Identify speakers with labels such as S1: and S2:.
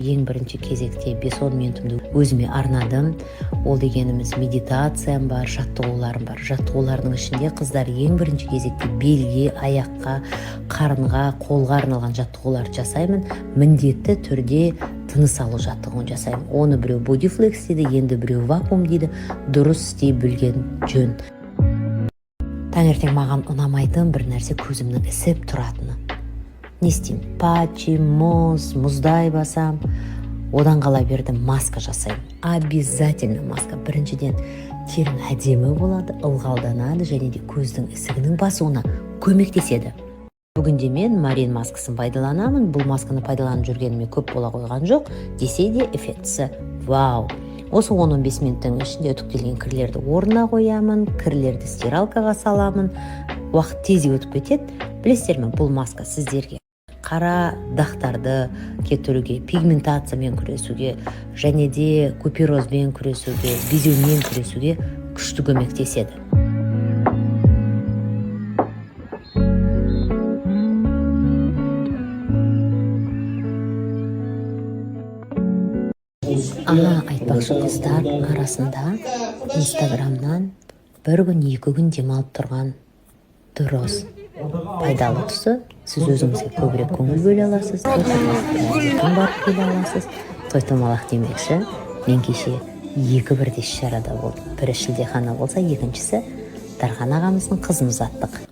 S1: Ең бірінші кезекте 5-10 минутымды өзіме арнадым. Ол дегеніміз медитациям бар, жаттығуларым бар. Жаттығулардың ішінде қыздар ең бірінші кезекте белге, аяққа, қарынға, қолға арналған жаттығулар жасаймын. Міндетті түрде тыныс алу жаттығуын жасаймын. Оны біреу бодифлекс дейді, енді біреу вакуум дейді. Дұрыс істей білген жөн. Таңертең маған ұнамайтын бір нәрсе көзімнің ісіп тұратыны. Не істеймін? Патчи, мұздай басам. Одан қала бердім, маска жасаймын. Обязательно маска. Біріншіден терің әдемі болады, ылғалданады және де көздің ісігінің басуына көмектеседі. Бүгінде мен Марин маскасын пайдаланамын. Бұл масканы пайдаланып жүргеніме көп бола қойған жоқ. Десе де эффектісі вау. Осы 10-15 минуттың ішінде үтіктелген кірлерді орнына қоямын, кірлерді стиралкаға саламын. Уақыт тез өтіп кетеді. Білесіздер ме, бұл маска сіздерге қара дақтарды кетіруге, пигментациямен күресуге, және де куперозбен күресуге, безеумен күресуге күшті көмектеседі. Айтпақшы қыздар арасында Инстаграмнан бір күн, 2 күн демалып тұрған дұрыс. Пайдалы тұсы, сіз өзіңізге көбірек көңіл бөле аласыз, барып келе аласыз. Той-томалақ демекші, мен кеше 2 бірдей шарада болдым. Бірі шілдехана болса, екіншісі Дархан ағамыздың қызын ұзаттық.